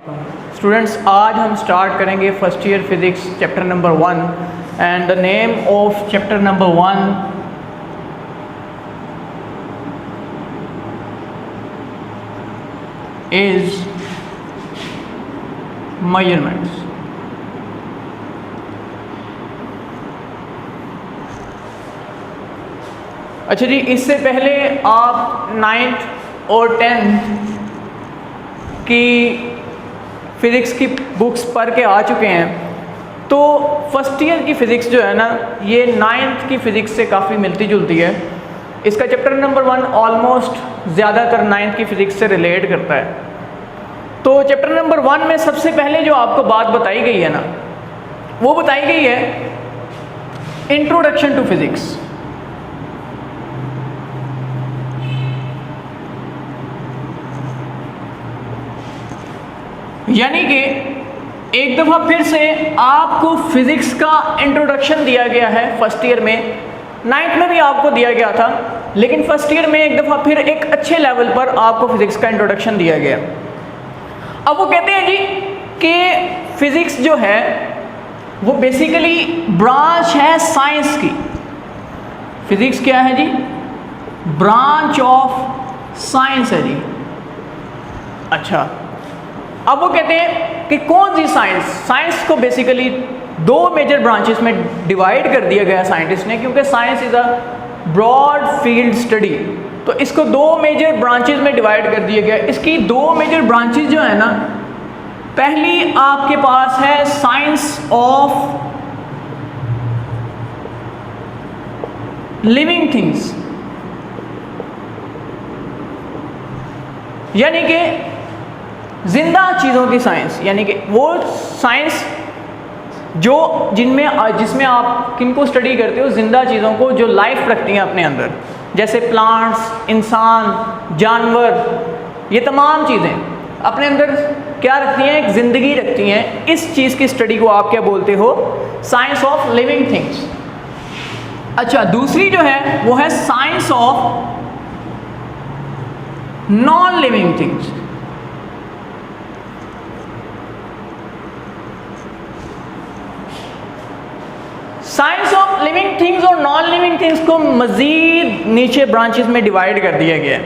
Students, आज हम start करेंगे first year physics chapter number 1 and the name of chapter number 1 is measurements. अच्छा जी, इससे पहले आप 9th और 10th की फ़िज़िक्स की बुक्स पढ़ के आ चुके हैं। तो फर्स्ट ईयर की फ़िज़िक्स जो है ना, ये 9th की फ़िज़िक्स से काफ़ी मिलती जुलती है। इसका चैप्टर नंबर 1 ऑलमोस्ट ज़्यादातर 9th की फ़िज़िक्स से रिलेट करता है। तो चैप्टर नंबर 1 में सबसे पहले जो आपको बात बताई गई है ना, वो बताई गई है इंट्रोडक्शन टू फ़िज़िक्स। यानी कि एक दफ़ा फिर से आपको फ़िज़िक्स का इंट्रोडक्शन दिया गया है फर्स्ट ईयर में। 9th में भी आपको दिया गया था, लेकिन फर्स्ट ईयर में एक दफ़ा फिर एक अच्छे लेवल पर आपको फ़िज़िक्स का इंट्रोडक्शन दिया गया। अब वो कहते हैं जी कि फ़िज़िक्स जो है वो बेसिकली ब्रांच है साइंस की। फ़िज़िक्स क्या है जी? ब्रांच ऑफ साइंस है जी। अच्छा, अब वो कहते हैं कि कौन सी साइंस? साइंस को बेसिकली 2 मेजर ब्रांचेस में डिवाइड कर दिया गया साइंटिस्ट ने, क्योंकि science is a broad field study. तो इसको 2 मेजर ब्रांचेस में डिवाइड कर दिया गया। इसकी 2 मेजर ब्रांचेस जो है ना, पहली आपके पास है साइंस ऑफ लिविंग थिंग्स, यानी कि जिंदा चीज़ों की साइंस। यानी कि वो साइंस जो जिसमें आप किनको स्टडी करते हो? जिंदा चीज़ों को जो लाइफ रखती हैं अपने अंदर, जैसे प्लांट्स, इंसान, जानवर, ये तमाम चीज़ें अपने अंदर क्या रखती हैं? एक ज़िंदगी रखती हैं। इस चीज़ की स्टडी को आप क्या बोलते हो? Science of living things. अच्छा, दूसरी जो है वो है science of non living things. Science of living things और नॉन लिविंग थिंग्स को मज़ीद नीचे ब्रांचेस में डिवाइड कर दिया गया है।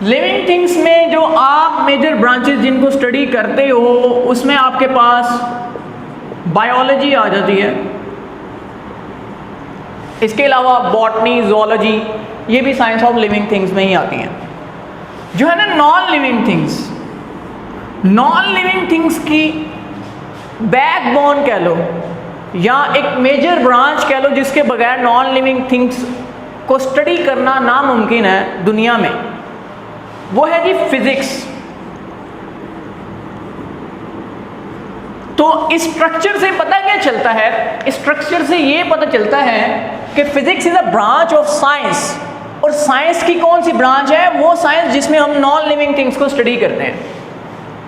लिविंग थिंग्स में जो आप मेजर ब्रांचेस जिनको स्टडी करते हो, उसमें आपके पास बायोलॉजी आ जाती है। इसके अलावा बॉटनी, ज़ूलॉजी, ये भी साइंस ऑफ लिविंग थिंग्स में ही आती हैं। जो है ना non living things, non living things की बैकबोन कह लो या एक मेजर ब्रांच कह लो, जिसके बगैर नॉन लिविंग थिंग्स को स्टडी करना नामुमकिन है दुनिया में, वो है जी फिजिक्स। तो इस स्ट्रक्चर से पता क्या चलता है? इस स्ट्रक्चर से ये पता चलता है कि physics is a branch of science. और साइंस की कौन सी ब्रांच है? वो साइंस जिसमें हम नॉन लिविंग थिंग्स को स्टडी करते हैं।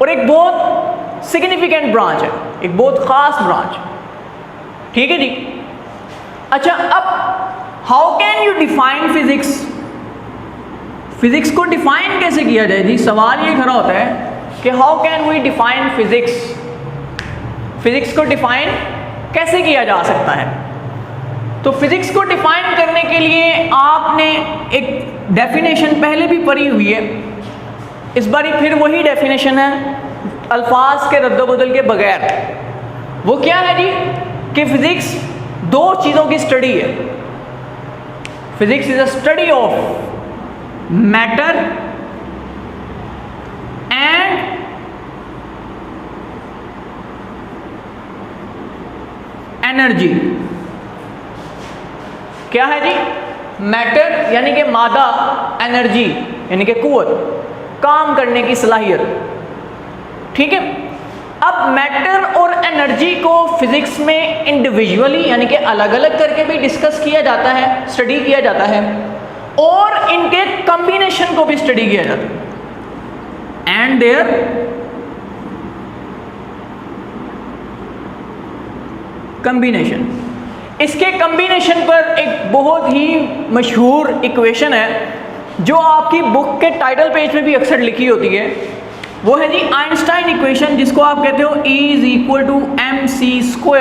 और एक बहुत सिग्निफिकेंट ब्रांच है, एक बहुत खास ब्रांच। ठीक है जी। अच्छा, अब how can you define physics? Physics को डिफाइन कैसे किया जाए जी? सवाल ये खड़ा होता है कि how can we define physics? Physics को डिफाइन कैसे किया जा सकता है? तो फिजिक्स को डिफाइन करने के लिए आपने एक डेफिनेशन पहले भी पढ़ी हुई है। इस बार फिर वही डेफिनेशन है, अल्फाज के रद्द-बदल के बगैर। वो क्या है जी? कि फिजिक्स 2 चीज़ों की स्टडी है। Physics is a study of matter and energy. क्या है जी? मैटर यानी कि मादा, एनर्जी यानी कि कुव्वत, काम करने की सलाहियत। ठीक है। अब मैटर और एनर्जी को फिजिक्स में इंडिविजुअली यानी कि अलग अलग करके भी डिस्कस किया जाता है, स्टडी किया जाता है, और इनके कॉम्बिनेशन को भी स्टडी किया जाता है। एंड देयर कॉम्बिनेशन, इसके कॉम्बिनेशन पर एक बहुत ही मशहूर इक्वेशन है जो आपकी बुक के टाइटल पेज में भी अक्सर लिखी होती है। वो है जी आइंस्टाइन इक्वेशन, जिसको आप कहते हो E is equal to mc²।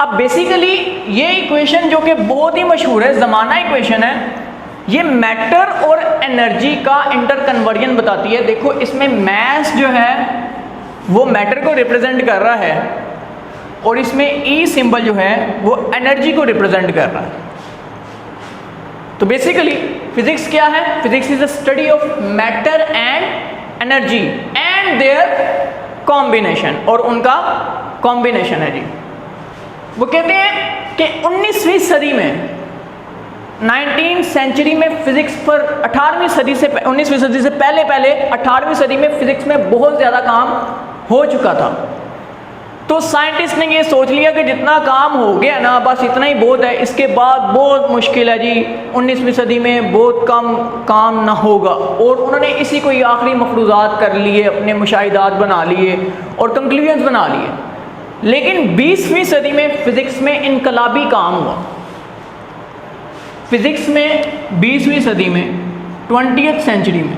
अब बेसिकली ये इक्वेशन जो कि बहुत ही मशहूर है, ज़माना इक्वेशन है, ये मैटर और एनर्जी का इंटर कन्वर्जन बताती है। देखो इसमें मैस जो है वो मैटर को रिप्रेजेंट कर रहा है और इसमें E सिंबल जो है वो एनर्जी को रिप्रेजेंट कर रहा है। तो बेसिकली फिजिक्स क्या है? Physics is the study of matter and energy and there combination, और उनका कॉम्बिनेशन है जी। वो कहते हैं कि 19वीं सदी में 19th सेंचुरी में फिजिक्स पर 18वीं सदी से 19वीं सदी से पहले 18वीं सदी में फिजिक्स में बहुत ज़्यादा काम हो चुका था। तो साइंटिस्ट ने ये सोच लिया कि जितना काम हो गया ना बस इतना ही बहुत है, इसके बाद बहुत मुश्किल है जी, 19वीं सदी में बहुत कम काम ना होगा। और उन्होंने इसी को ही आखिरी मफरूज़ात कर लिए, अपने मुशाहिदात बना लिए और कंक्लूजन्स बना लिए। लेकिन 20वीं सदी में फिज़िक्स में इनकलाबी काम हुआ। फिज़िक्स में 20वीं सदी में 20th सेंचुरी में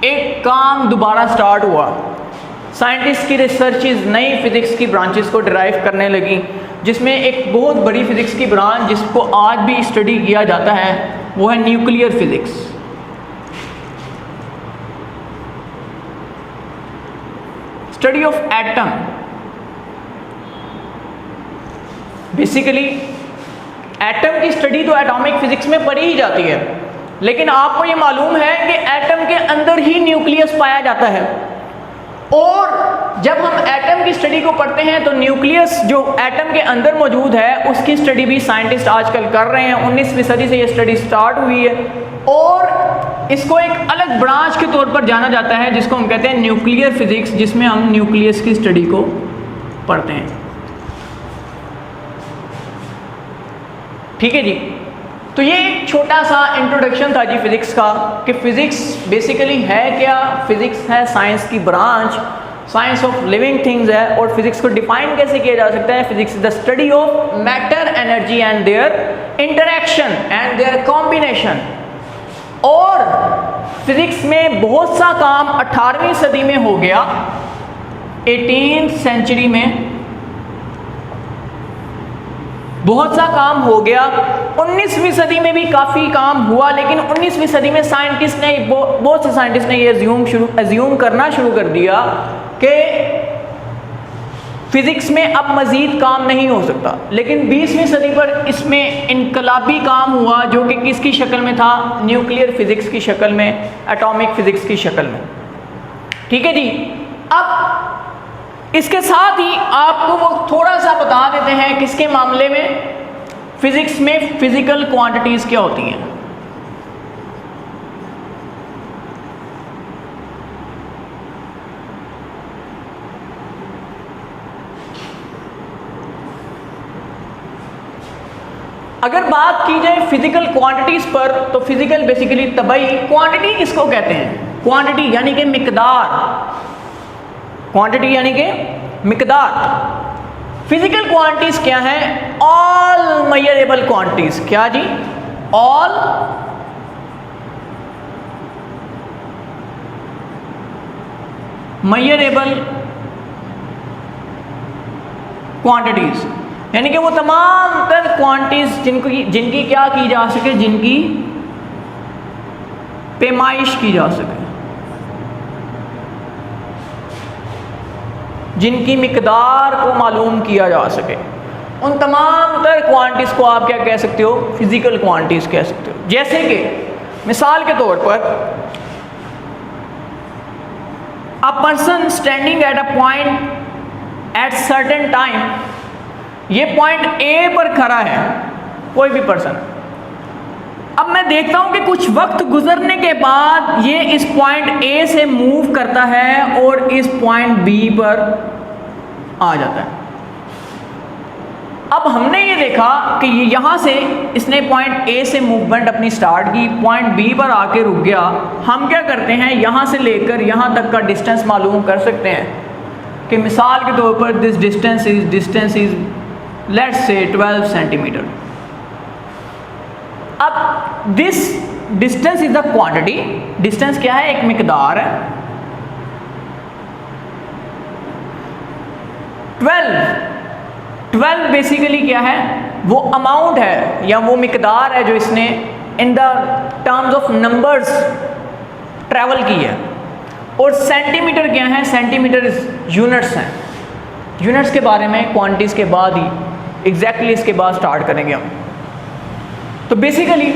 एक काम दोबारा स्टार्ट हुआ। साइंटिस्ट की रिसर्चेज नई फिज़िक्स की ब्रांचेस को डिराइव करने लगी, जिसमें एक बहुत बड़ी फिज़िक्स की ब्रांच जिसको आज भी स्टडी किया जाता है वो है nuclear physics. Study of atom. Basically atom की स्टडी तो एटॉमिक फिजिक्स में पढ़ी ही जाती है, लेकिन आपको ये मालूम है कि एटम के अंदर ही न्यूक्लियस पाया जाता है। और जब हम एटम की स्टडी को पढ़ते हैं तो न्यूक्लियस जो एटम के अंदर मौजूद है उसकी स्टडी भी साइंटिस्ट आजकल कर रहे हैं। 19वीं सदी से ये स्टडी स्टार्ट हुई है और इसको एक अलग ब्रांच के तौर पर जाना जाता है जिसको हम कहते हैं न्यूक्लियर फिजिक्स, जिसमें हम न्यूक्लियस की स्टडी को पढ़ते हैं। ठीक है जी, तो ये एक छोटा सा इंट्रोडक्शन था जी फिज़िक्स का कि फ़िज़िक्स बेसिकली है क्या। फ़िज़िक्स है साइंस की branch, science of living things है। और फिज़िक्स को डिफाइन कैसे किया जा सकता है? Physics is the study of matter, energy and there interaction and there combination. और फिज़िक्स में बहुत सा काम 18वीं सदी में हो गया, 18th सेंचुरी में बहुत सा काम हो गया। 19वीं सदी में भी काफ़ी काम हुआ, लेकिन 19वीं सदी में साइंटिस्ट ने बहुत से साइंटिस्ट ने ये अज्यूम करना शुरू कर दिया कि फिज़िक्स में अब मज़ीद काम नहीं हो सकता। लेकिन 20वीं सदी पर इसमें इनकलाबी काम हुआ, जो कि किसकी शक्ल में था? न्यूक्लियर फिज़िक्स की शक्ल में, एटॉमिक फ़िज़िक्स की शक्ल में। ठीक है जी, अब इसके साथ ही आपको वो थोड़ा सा बता देते हैं किसके मामले में, फिज़िक्स में फिज़िकल क्वांटिटीज़ क्या होती हैं। अगर बात की जाए फिज़िकल क्वांटिटीज़ पर, तो फिज़िकल बेसिकली तबई। क्वांटिटी किसको कहते हैं? क्वांटिटी यानी कि मिकदार। क्वांटिटी यानी कि मिकदार। फिजिकल क्वांटिटीज क्या है? All measurable quantities. क्या जी? ऑल मेजरेबल क्वांटिटीज, यानी कि वो तमाम तर क्वांटिटीज जिनकी क्या की जा सके, जिनकी पैमाइश की जा सके, जिनकी मिकदार को मालूम किया जा सके, उन तमाम तर क्वांटिटीज़ को आप क्या कह सकते हो? फिज़िकल क्वांटिटीज़ कह सकते हो। जैसे कि मिसाल के तौर पर a person standing at a point at certain time, ये पॉइंट ए पर खड़ा है कोई भी पर्सन। अब मैं देखता हूं कि कुछ वक्त गुजरने के बाद ये इस पॉइंट ए से मूव करता है और इस पॉइंट बी पर आ जाता है। अब हमने ये देखा कि ये यहाँ से इसने पॉइंट ए से मूवमेंट अपनी स्टार्ट की, पॉइंट बी पर आके रुक गया। हम क्या करते हैं, यहाँ से लेकर यहाँ तक का डिस्टेंस मालूम कर सकते हैं कि मिसाल के तौर पर this distance is let's say 12 centimetre. अब this distance is the quantity, distance क्या है, एक मिकदार है। 12 बेसिकली क्या है, वो अमाउंट है या वो मिकदार है जो इसने in the terms of numbers travel की है। और सेंटीमीटर क्या है, सेंटीमीटर यूनिट्स हैं। यूनिट्स के बारे में क्वांटिटीज के बाद ही एग्जैक्टली इसके बाद स्टार्ट करेंगे हम। तो बेसिकली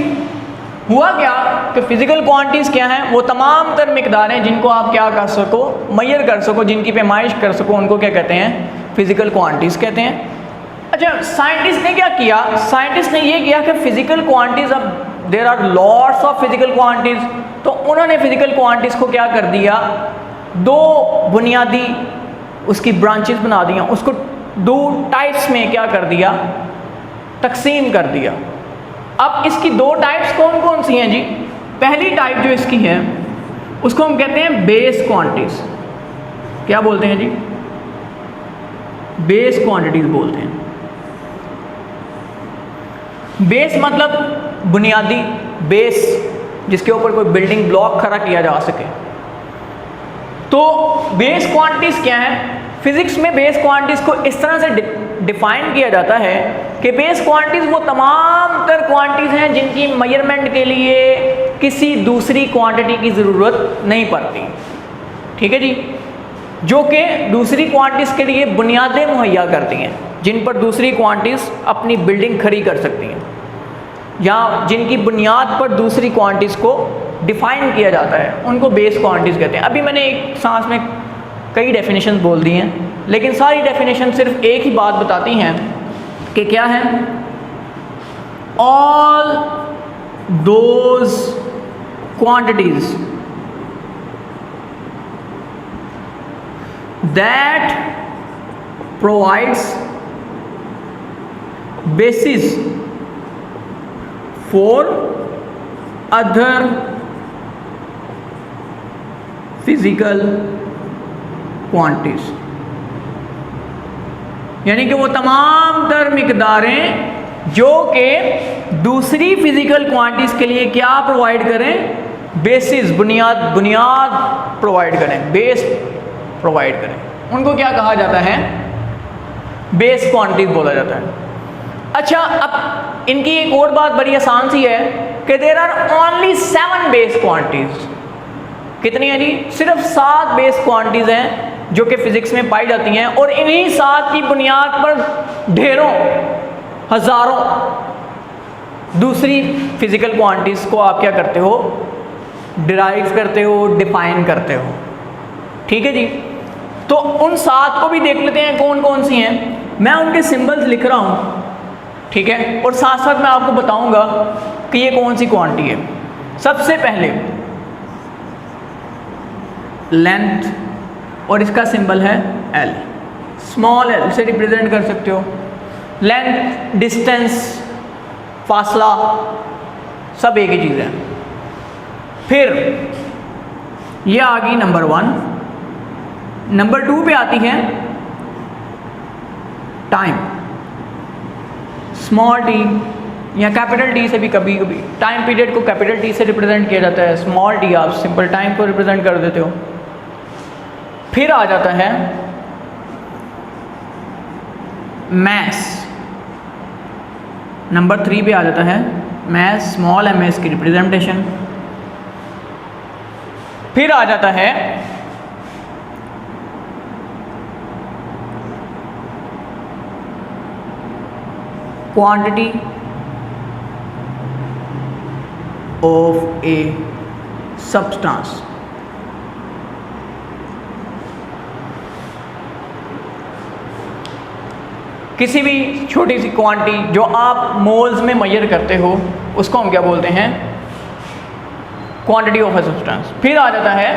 हुआ क्या कि फिजिकल क्वांटिटीज क्या हैं, वो तमाम तर मिकदारें जिनको आप क्या कर सको, मेजर कर सको, जिनकी पैमाइश कर सको, उनको क्या कहते हैं, फिजिकल क्वांटिटीज कहते हैं। अच्छा, साइंटिस्ट ने क्या किया, साइंटिस्ट ने ये किया कि फिजिकल क्वांटिटीज, अब there are lots of physical quantities, तो उन्होंने फिजिकल क्वांटिटीज को क्या कर दिया, दो बुनियादी उसकी ब्रांचेस बना दिया, उसको दो टाइप्स में क्या कर दिया, तकसीम कर दिया। अब इसकी दो टाइप्स कौन कौन सी हैं जी। पहली टाइप जो इसकी है उसको हम कहते हैं बेस क्वांटिटीज। क्या बोलते हैं जी, बेस क्वांटिटीज बोलते हैं। बेस मतलब बुनियादी, बेस जिसके ऊपर कोई बिल्डिंग ब्लॉक खड़ा किया जा सके। तो बेस क्वांटिटीज क्या है, फिजिक्स में बेस क्वांटिटीज को इस तरह से डिफाइन किया जाता है कि बेस क्वांटिटीज वो तमाम तर क्वांटिटीज हैं जिनकी मेजरमेंट के लिए किसी दूसरी क्वांटिटी की ज़रूरत नहीं पड़ती। ठीक है जी, जो कि दूसरी क्वांटिटीज के लिए बुनियादें मुहैया करती हैं, जिन पर दूसरी क्वांटिटीज अपनी बिल्डिंग खड़ी कर सकती हैं, या जिनकी बुनियाद पर दूसरी क्वांटिटीज को डिफाइन किया जाता है, उनको बेस क्वांटिटीज कहते हैं। अभी मैंने एक सांस में कई डेफिनेशन बोल दी हैं, लेकिन सारी डेफिनेशन सिर्फ एक ही बात बताती हैं कि क्या है, all those quantities that provides basis for other physical quantities, यानी कि वो तमाम तर मिकदारें जो कि दूसरी फिजिकल क्वांटिटीज के लिए क्या प्रोवाइड करें, बेसिस, बुनियाद प्रोवाइड करें, बेस प्रोवाइड करें, उनको क्या कहा जाता है, बेस क्वांटिटीज बोला जाता है। अच्छा, अब इनकी एक और बात बड़ी आसान सी है कि there are only 7 base quantities. कितनी है जी, सिर्फ 7 बेस क्वांटिटीज हैं जो कि फिजिक्स में पाई जाती हैं, और इन्हीं 7 की बुनियाद पर ढेरों, हजारों दूसरी फिजिकल क्वांटिटीज को आप क्या करते हो, डिराइव करते हो, डिफाइन करते हो। ठीक है जी, तो उन 7 को भी देख लेते हैं कौन कौन सी हैं। मैं उनके सिंबल्स लिख रहा हूँ, ठीक है, और साथ साथ मैं आपको बताऊंगा कि ये कौन सी क्वांटिटी है। सबसे पहले लेंथ, और इसका सिंबल है एल, स्मॉल एल से रिप्रेजेंट कर सकते हो। लेंथ, डिस्टेंस, फासला, सब एक ही चीज़ है। फिर ये आ गई नंबर 1। नंबर 2 पे आती है टाइम, स्मॉल टी या कैपिटल टी से भी कभी कभी टाइम पीरियड को कैपिटल टी से रिप्रेजेंट किया जाता है, स्मॉल टी आप सिंपल टाइम को रिप्रेजेंट कर देते हो। फिर आ जाता है मैस, नंबर 3 पे आ जाता है मैस, स्मॉल एम एस की रिप्रेजेंटेशन। फिर आ जाता है क्वांटिटी ऑफ ए सब्सटेंस। किसी भी छोटी सी क्वांटिटी जो आप मोल्स में मेजर करते हो उसको हम क्या बोलते हैं, क्वांटिटी ऑफ ए सब्सटेंस। फिर आ जाता है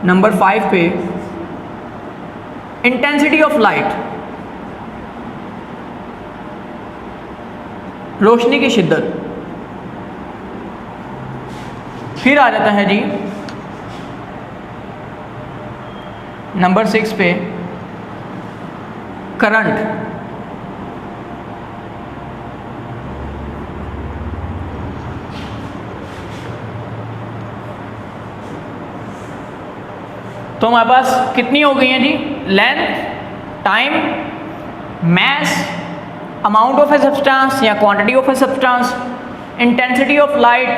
नंबर 5 पे इंटेंसिटी ऑफ लाइट, रोशनी की शिद्दत। फिर आ जाता है जी नंबर 6 पे करंट। तो हमारे पास कितनी हो गई हैं जी? Length, time, mass, amount of a substance या quantity of a substance, intensity of light,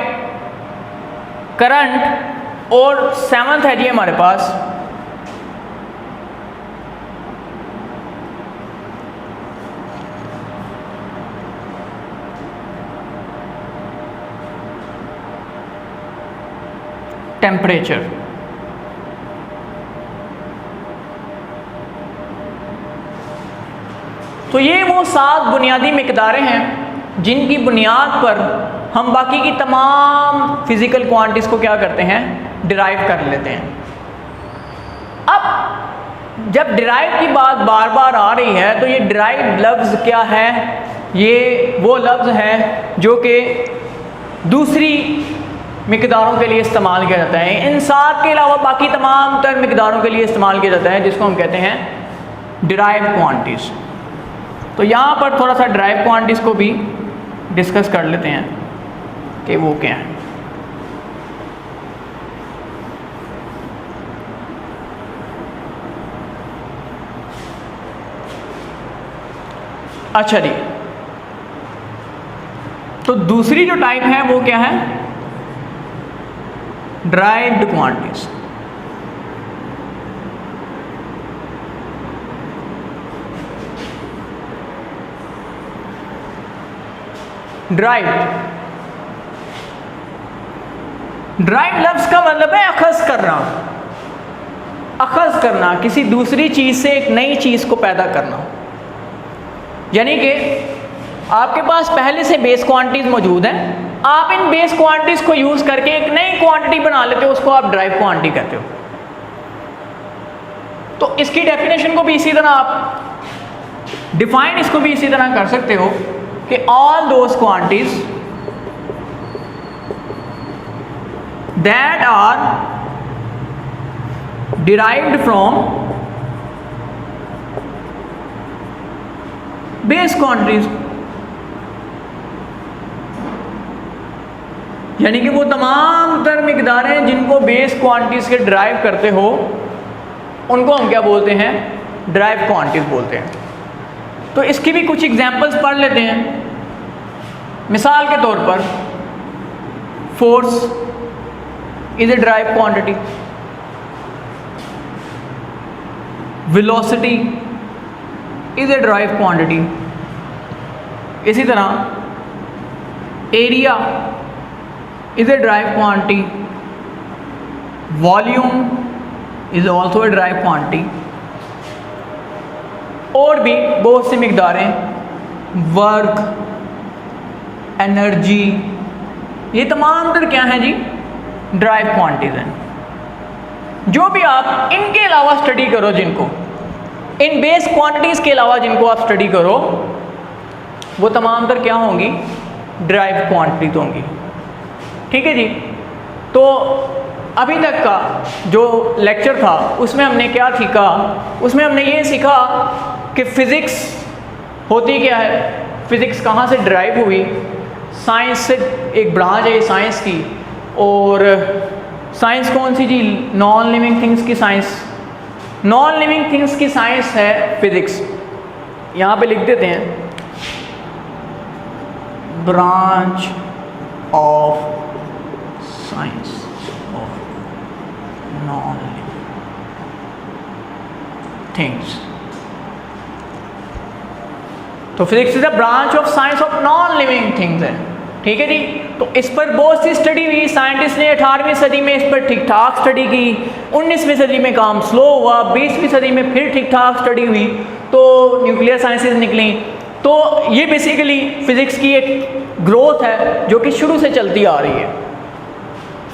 current, और 7th है जी हमारे पास टेम्परेचर। तो ये वो 7 बुनियादी मिकदारें हैं जिनकी बुनियाद पर हम बाकी की तमाम फिजिकल क्वांटिटीज को क्या करते हैं? डिराइव कर लेते हैं। अब जब डिराइव की बात बार बार आ रही है तो ये डिराइव लफ्ज़ क्या है? ये वो लफ्ज़ है जो कि दूसरी मिकदारों के लिए इस्तेमाल किया जाता है, इन 7 के अलावा बाकी तमाम तर मिकदारों के लिए इस्तेमाल किया जाता है, जिसको हम कहते हैं डिराइव क्वांटिटीज़। तो यहाँ पर थोड़ा सा डिराइव क्वांटिटीज़ को भी डिस्कस कर लेते हैं कि वो क्या है। अच्छा जी, तो दूसरी जो टाइप है वो क्या है? Derived quantities. ड्राइव्ड लफ्ज का मतलब है अखज़ करना, अखज़ करना, किसी दूसरी चीज़ से एक नई चीज़ को पैदा करना। यानी कि आपके पास पहले से बेस क्वांटिटीज मौजूद हैं, आप इन बेस क्वांटिटीज को यूज़ करके एक नई क्वांटिटी बना लेते हो, उसको आप ड्राइव क्वांटिटी कहते हो। तो इसकी डेफिनेशन को भी इसी तरह आप डिफाइन इसको भी इसी तरह कर सकते हो कि all those quantities that are derived from base quantities, यानी कि वो तमाम तर मिकदारें जिनको बेस क्वांटिटीज के ड्राइव करते हो उनको हम क्या बोलते हैं? ड्राइव क्वांटिटीज बोलते हैं। तो इसकी भी कुछ एग्जांपल्स पढ़ लेते हैं। मिसाल के तौर पर force is a drive quantity, velocity is a drive quantity, इसी तरह area is a drive quantity, volume is also a drive quantity, और भी बहुत सी मिकदारें, वर्क, एनर्जी, ये तमाम तर क्या हैं जी? ड्राइव क्वांटिटीज हैं। जो भी आप इनके अलावा स्टडी करो, जिनको इन बेस क्वांटिटीज़ के अलावा जिनको आप स्टडी करो, वो तमाम तर क्या होंगी? ड्राइव क्वांटिटीज होंगी। ठीक है जी। तो अभी तक का जो लेक्चर था उसमें हमने क्या सीखा? उसमें हमने ये सीखा कि फ़िज़िक्स होती क्या है, फ़िज़िक्स कहाँ से ड्राइव हुई, साइंस से एक ब्रांच है साइंस की, और साइंस कौन सी जी? नॉन लिविंग थिंग्स की साइंस। नॉन लिविंग थिंग्स की साइंस है फ़िज़िक्स। यहाँ पे लिख देते हैं branch of science of non living things. तो physics is a branch of science of non living things है। ठीक है जी। तो इस पर बहुत सी स्टडी हुई, साइंटिस्ट ने 18वीं सदी में इस पर ठीक ठाक स्टडी की, 19वीं सदी में काम स्लो हुआ, 20वीं सदी में फिर ठीक ठाक स्टडी हुई, तो न्यूक्लियर साइंसेज निकली। तो ये बेसिकली फिज़िक्स की एक ग्रोथ है जो कि शुरू से चलती आ रही है।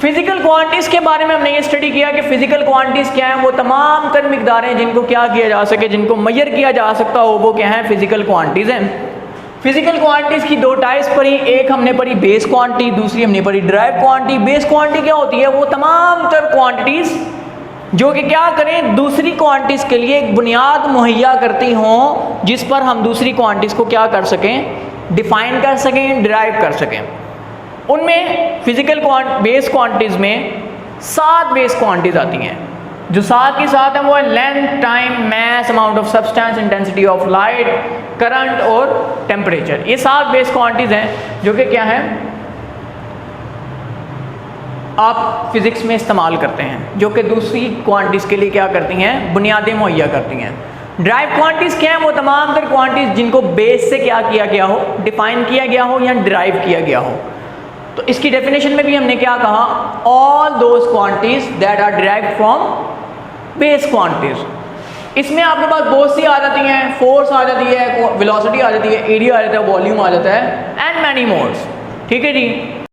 फिज़िकल क्वांटिटीज़ के बारे में हमने ये स्टडी किया कि फ़िज़िकल क्वांटिटीज़ क्या हैं, वो तमाम तर मिकदारें जिनको क्या किया जा सके, जिनको मेजर किया जा सकता हो, वो क्या है? फ़िज़िकल क्वांटिटीज़ हैं। फिजिकल क्वांटिटीज़ की दो टाइप्स पढ़ी, एक हमने पढ़ी बेस क्वांटिटी, दूसरी हमने पढ़ी ड्राइव क्वांटिटी। बेस क्वांटिटी क्या होती है? वो तमाम तर क्वांटिटीज़ जो कि क्या करें, दूसरी क्वांटिटीज़ के लिए एक बुनियाद मुहैया करती हों, जिस पर हम दूसरी क्वांटिटीज़ को क्या कर सकें? डिफ़ाइन कर सकें, डिराइव कर सकें। उनमें फिजिकल बेस क्वांटिटीज़ में 7 बेस क्वांटिटीज़ आती हैं। जो साथ के साथ है वो है length, time, mass, amount of substance, intensity of light, current और टेम्परेचर। ये 7 बेस क्वांटिटीज हैं जो कि क्या है आप फिजिक्स में इस्तेमाल करते हैं, जो कि दूसरी क्वांटिटीज के लिए क्या करती हैं, बुनियादें मुहैया करती हैं। ड्राइव क्वांटिटीज क्या है, वो तमाम तर क्वांटिटीज जिनको बेस से क्या किया गया हो, डिफाइन किया गया हो या डिराइव किया गया हो। तो इसकी डेफिनेशन में भी हमने क्या कहा, all those quantities that are derived from base quantities. इसमें आपके पास बहुत सी आ जाती हैं, फोर्स आ जाती है, वेलोसिटी आ जाती है, एरिया आ जाता है, वॉल्यूम आ जाता है एंड मैनी मोर्स। ठीक है जी।